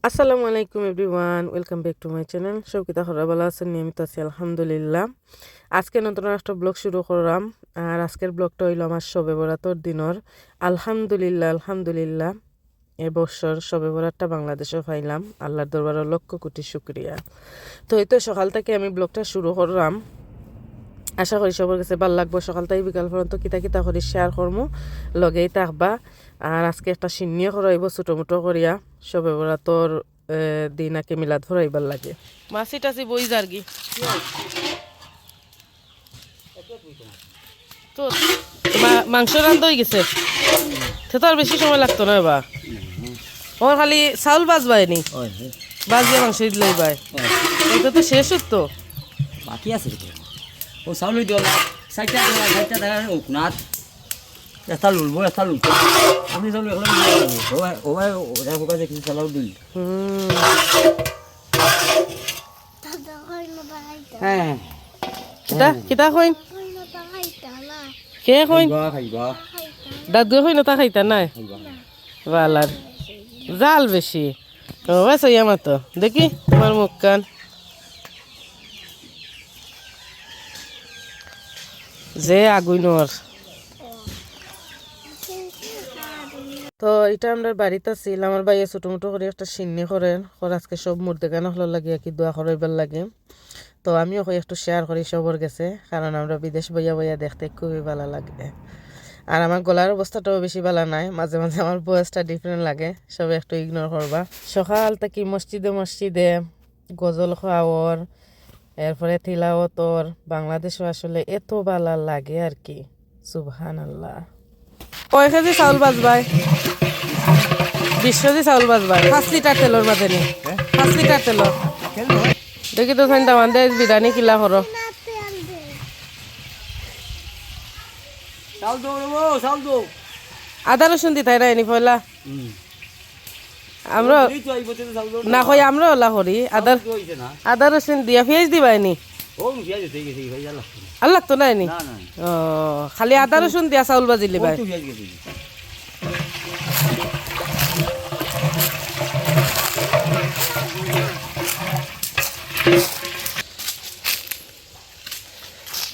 আসসালামু আলাইকুম everyone, welcome back to my channel. সব কিতা খরা ভালো আছেন? নিয়মিত আছি আলহামদুলিল্লাহ। আজকে নতুন একটা ব্লগ শুরু করলাম। আর আজকের ব্লগটা হইল আমার শবে বরাতর দিনর। আলহামদুলিল্লাহ এবছর শবে বরাতটা বাংলাদেশও পাইলাম। আল্লাহর দরবারে লক্ষ কোটি শুকরিয়া। তো এই তো সকাল থেকে আমি ব্লগটা শুরু করলাম। আশা করি সবার কাছে ভালো লাগবো। সকাল থেকে বিকাল পর্যন্ত কিতা কিতা করি শেয়ার করবো, লগেই থাকবা। আর আজকে একটা সিন্নিও করাইব ছোটো মোটো করিয়া, সবে বরাতর দিন আকে মিলাদ ভরাইবার লাগে। মাছি টাছি বই যারগি তো মাংস রান্ধ হয়ে গেছে, সে তো আর বেশি সময় লাগতো না। বা ওর খালি চাউল বাজবাই নি, বাজিয়া মাংস দিলেই বাই। এটা তো শেষ তো বাকি আছে ও চাউল দিও না, চারটা দেখার নাথ একটা লুলবো একটা লুলবো আপনি চাউল এখন কিছু চালাও দিই। হ্যাঁ কিতা কইন কে কইন খাইবা দাদু হই না তা খাইতা নাই বালার জাল বেশি। ও আছে আমার তো দেখি তোমার মুখ কান যে আগুনর। তো এটা আমরা বাড়িতে ছিল, আমার ভাইয়া ছোটো মোটো করে একটা সিন্নি করেন আজকে সব মুর্দে গান হলো লাগে কি দোয়া করাইবার লাগে। তো আমিও একটু শেয়ার করি সবর গেছে, কারণ আমরা বিদেশ বইয়া বইয়া দেখতে খুবই ভালো লাগে। আর আমার গলার অবস্থাটাও বেশি ভালো নাই, মাঝে মাঝে আমার বয়সটা ডিফারেন্ট লাগে, সবে একটু ইগনোর করবা। সকাল থেকে মসজিদে গজল খাওয়ার, এরপরে তিলাওয়াতর, বাংলাদেশও আসলে এত ভালো লাগে আর কি। সুবহানাল্লাহ। কয় কেজি চাউল বাজবাই? 20 কেজি চাউল বাজবাই 5 লিটার তেলর মাঝে নি, 5 লিটার তেলর দেখি তো খান দামান দে বিরিয়ানি কিলা করো। আদা রসুন দিতাই রাইনি পয়লা আমরা না কই আমরা ওলা করি আদা রসুন দিয়া পেঁয়াজ দিবাইনি আর লাগতো নাই নি। ও খালি আদা রসুন দিয়া চাউল বাজিলি ভাই।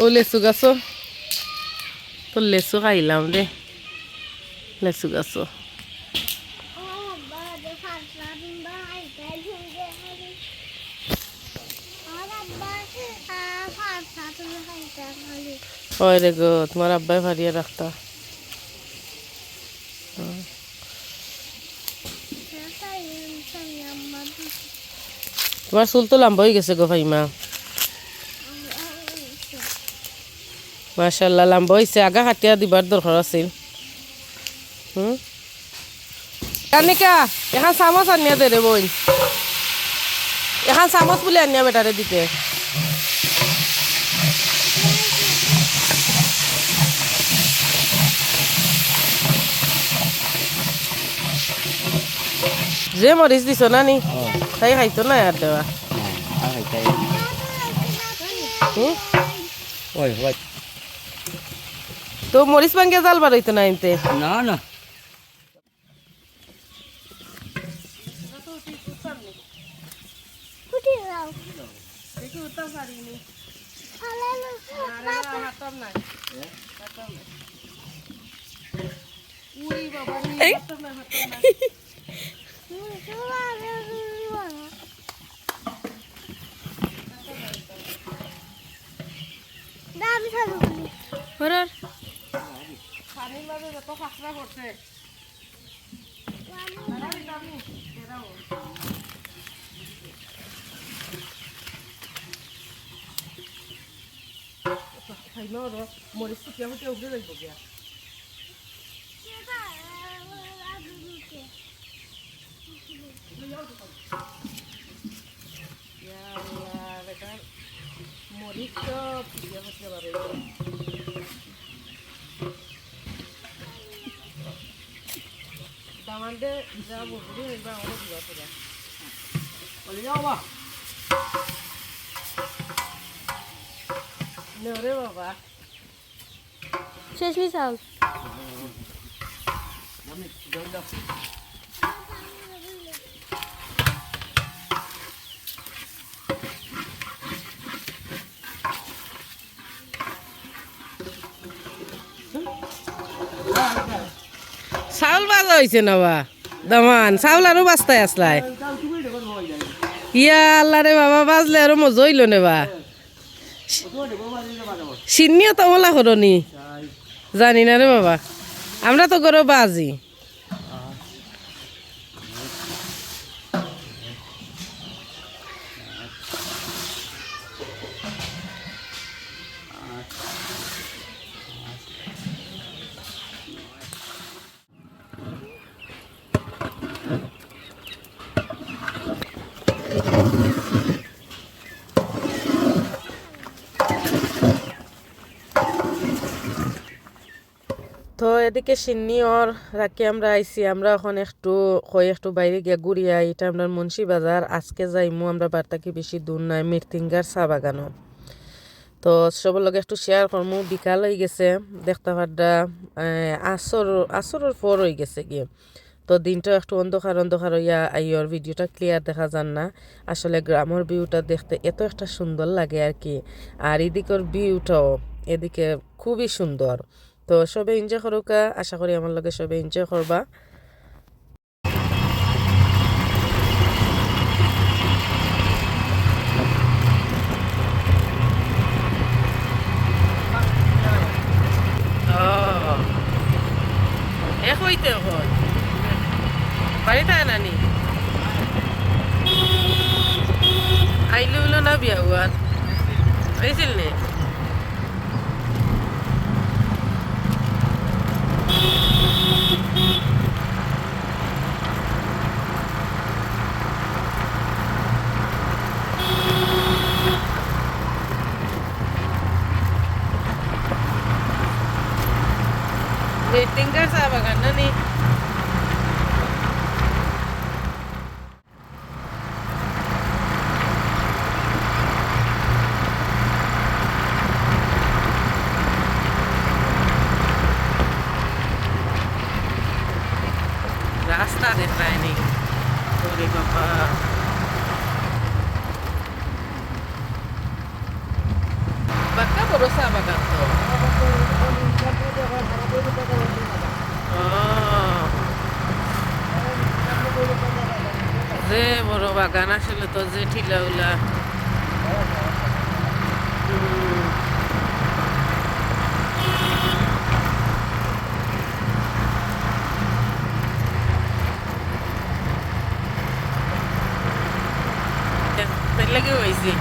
ও লেচু গাছ তো লেচু খাইলাম দে, লেচু গাছ হয় রে গো, তোমার আব্বাই ভারিয়া রাখতা। তোমার চুল তো লম্বা হয়ে গেছে গো ভাইমা, মাশাআল্লাহ লম্বা হয়েছে। আগা কাটিয়া দিবার দরকার আছিল। কানিকা এখন চামচ আনিয়া দে রে বোন, এখন চামচ বলে আনিয়া বেটারে দিতে। যে মরিচ দিছ না নি তাই খাইতো না আর দেওয়া। তো মরিচ ভাঙ্গে জাল বার হইতো না এনতে না না মরিচ ফুটিয়া ফুটিয়া উঠে যাইব গিয়া। মরিচ তো ফুটিয়া ফুটিয়া বার হইব। দামান দে যা বুঝলি হইবা আমাদের দিবা তোরা বলে যাও বা নে বাবা শেষ নি চাউল হয়েছে না বা দামান চাউল আরো বাস্তায় আসলাই ইয়া আল্লাহ রে বাবা বাজলে আরো মজা হইল নে বা সিন্নিও তো ওলা হরনি জানি না রে বাবা আমরা তো গরো বাজি তো এদিকে সিন্নি ওর রাখি আমরা আইছি আমরা এখন একটু বাইরে গিয়া ঘুরিয়া এটা আমরা মুন্সি বাজার আজকে যাইমু আমরা বার্তাকে বেশি দূর নাই মিরতিঙ্গার চা বাগানো তো সবার লগে একটু শেয়ার করমু বিকাল হয়ে গেছে দেখতে পাড্ডা আসরের পর হয়ে গেছে গিয়ে তো দিনটা একটু অন্ধকার অন্ধকার হইয়া আইয়র ভিডিওটা ক্লিয়ার দেখা যান না আসলে গ্রামের ভিউটা দেখতে এত একটা সুন্দর লাগে আর কি আর এদিকের ভিউটাও এদিকে খুবই সুন্দর তো সবে এনজয় করুকা আশা করি আমার লগে সবে এনজয় করবা এক হইতে হয় বাড়িতে নানি আইলে হইল না বিয়া হওয়ার হয়েছিল নে মিরতিঙ্গার চা বাগান নানি রাস্তা দেখায় নি ওরে বাবা বাক্কা বড় চা বাগান তো যে বড় বাগান আসলে তো যে ঠিলা উলা লাগে হয়েছে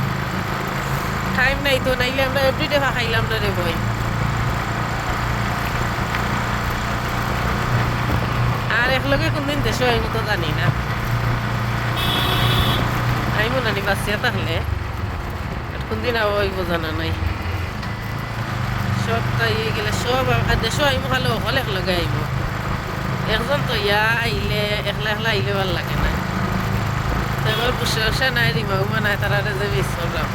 টাইম নাই তো নাইলে আমরা এভরিডে খাইলাম না রে বই আর একলগে কোনদিন দেশে আইমু তো জানি না আইমু নানি বাচ্চা তাহলে কোনদিন আইব জানা নাই সব তাই গেলে সব দেশে আইমু খালে অকল একলগে আইব একজন তো ইয়া আইলে একলা একলা আইলে ভাল লাগে না এবার বসে বসে নাই রিমা উমা নাই তারা যে মিস করলাম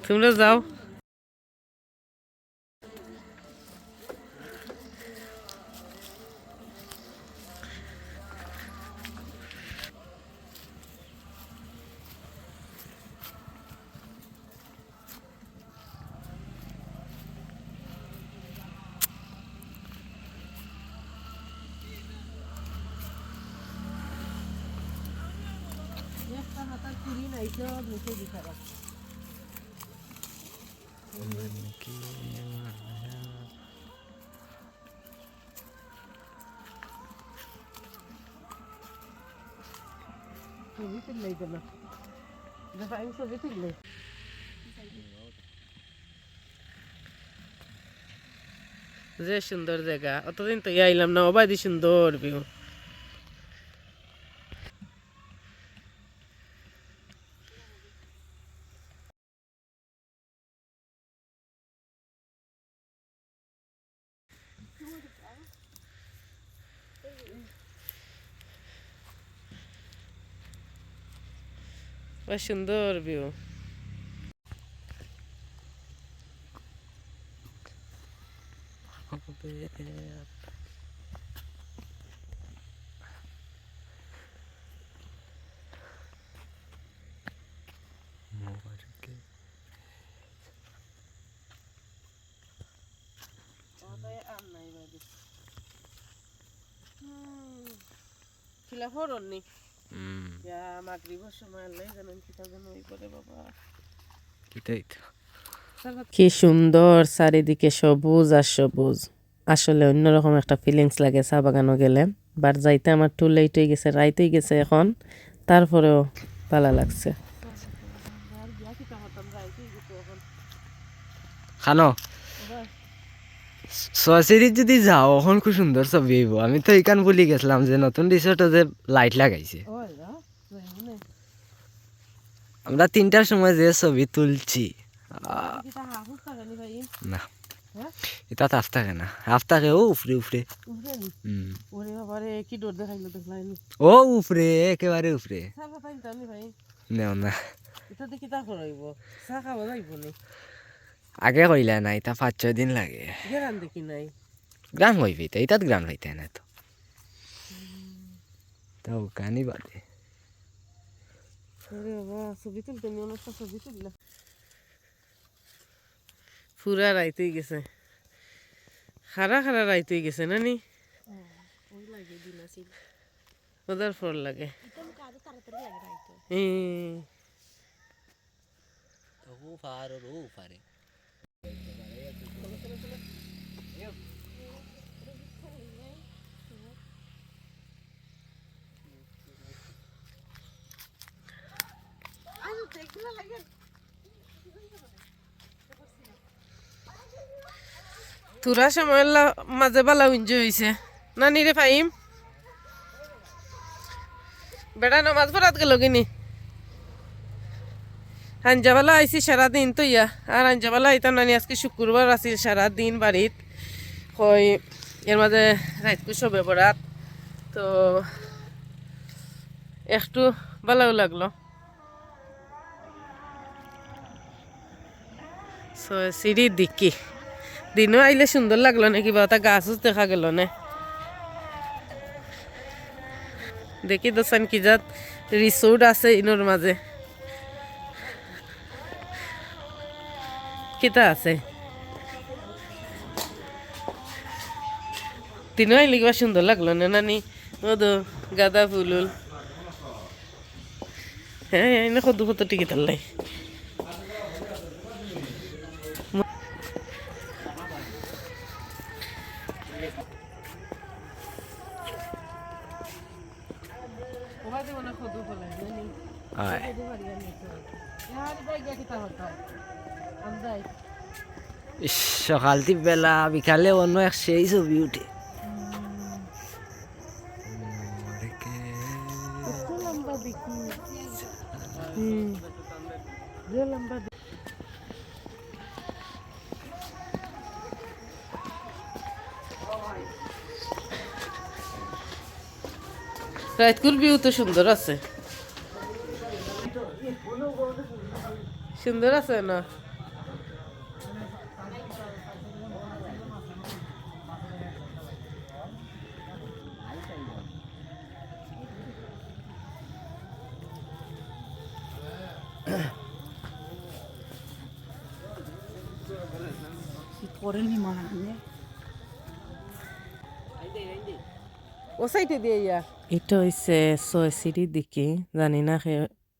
তোমরা যাও যে সুন্দর জায়গা অতদিন তো আইলাম না অবাধি সুন্দর ভিউ সুন্দর ভিউ খিলা ফরন নি ইয়া মাগরিবের সময় আল্লাহ জানেন কিতা যেন হই পড়ে বাবা কিতাই তো কি সুন্দর চারিদিকে সবুজ আর সবুজ আসলে অন্যরকম একটা ফিলিংস লাগে চা বাগানো গেলে বার যাইতে আমার টু লেট হয়ে গেছে রাইতেই গেছে এখন তারপরেও ভালো লাগছে খানো সরাসরি যদি যাও এখন খুব সুন্দর ছবি হইব আমি তো এইখান বলি গেছিলাম যে নতুন রিসোর্টে যে লাইট লাগাইছে আমরা 3টার সময় যে ছবি তুলছি না এটা হাফ থাকে না হাফ থাকে ও উফরে উফরে কি ডোর দেখাইলো দেখলাই ও উফরে একেবারে উফরে নেও না এটা দেখি তা করাইব চা খাওয়া যাইব নি আগে কইলা না এটা 5-6 দিন লাগে গেরান দেখি নাই গ্রাম হইবি তো এটাত গ্রাম হইতে না তো তাও কানি বাদে আরে বাবা ছবি তুলতে নিয়ে অনেকটা ছবি তুললাম পুরা রাইতেই গেছে খারা খারা রাইতেই গেছে নানি ওদের ফল লাগে তোরা সময় মাঝে বালা এনজয় হয়েছে নানি রে ফাইম বেড়া নমাজ পড়াত গেল কিনি আঞ্জাবালা আইসি সারাদিন তো ইয়া আর আঞ্জাবালা আইতাম নানি আজকে শুক্রবার আছিল সারাদিন বাড়িত হয় এর মাঝে রাইতকু সবে পড়াত তো একটু ভালো লাগলো সিঁড়ির দিকি দিনও আইলে সুন্দর লাগলো না কিবা একটা গাছ দেখা গেল না দেখি দোসান কি যাত রিসোর্ট আছে ইনোর মাঝে কিতা আছে দিনও আইলে কিবা সুন্দর লাগলো না নানি ও তো গাঁদা ফুল হ্যাঁ এনে কত কত টিকিট আল্লাই সকালতি বেলা বিকালে অন্য এক সেই ছবি উঠে রাইতকুর ভিউ তো সুন্দর আছে সুন্দর আছে না ও সাইডে দিয়ে ইয়া এটা হইছে ছয় সিঁড়ির দিকে জানি না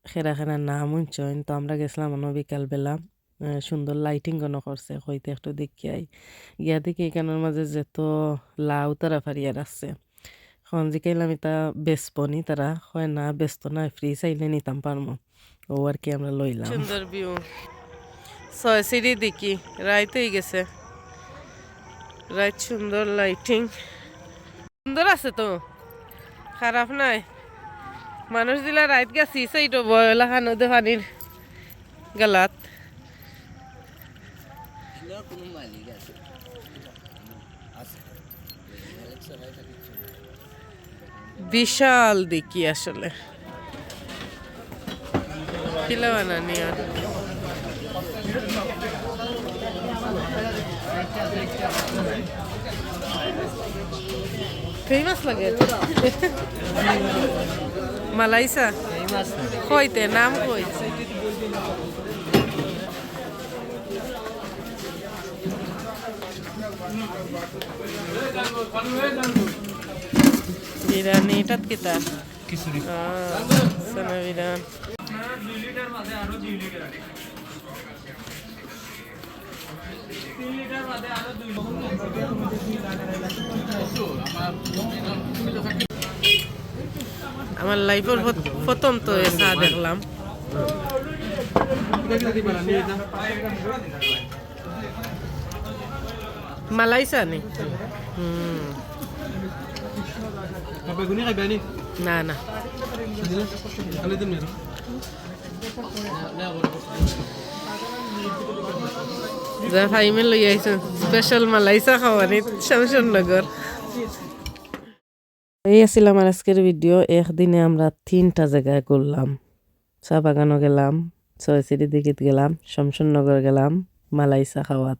খেরা খেরা নাম উঞ্চন তো আমরা গেছিলাম বিকালবেলা সুন্দর লাইটিং গণ করছে হইতে একটু দেখি আই গিয়া দেখি এখানের মাঝে যেত লাউ তারা ফারিয়ার আছে এখন জিকাইলাম এটা বেসপনি তারা হয় না ব্যস্ত না ফ্রি চাইলে নিতাম পারমো ও আর কি আমরা লইলাম সুন্দর ভিউ ছয় সিঁড়ি দেখি রাইতেই গেছে রাইত সুন্দর লাইটিং সুন্দর আছে তো খারাপ নাই মানুষ দিলা রাইত গেছি সেইটো বয়লা খানোতে পানির গালাত বিশাল দেখি আসলে কিলা বানানি আর ফেমাস লাগে মালাইসা কইতে নাম কই বিরিয়ানি এটাত কিতা সানা বিরিয়ানি আমার লাইফের প্রথম তো এ চা দেখলাম মালাই চা নি না না যা ফাইমে লই আইছেন স্পেশাল মালাই চা খাওয়ানি শামশনগর এই আছিল আমার আজকের ভিডিও একদিনে আমরা 3টা জায়গায় ঘুরলাম চা বাগানও গেলাম ছয়সিরি দিকিত গেলাম শামশনগর গেলাম মালাই চা খাওয়াত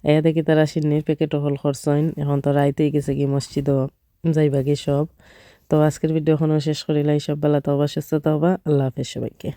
এয়া দেখি তারা সিন্নির প্যাকেটও হল খরচইন এখন তো রাইতেই গেছে কি মসজিদও যাইবাগি সব তো আজকের ভিডিওখনও শেষ করিলাই সব বেলা তো সুস্থ হবা আল্লাহ হাফেজ সবাইকে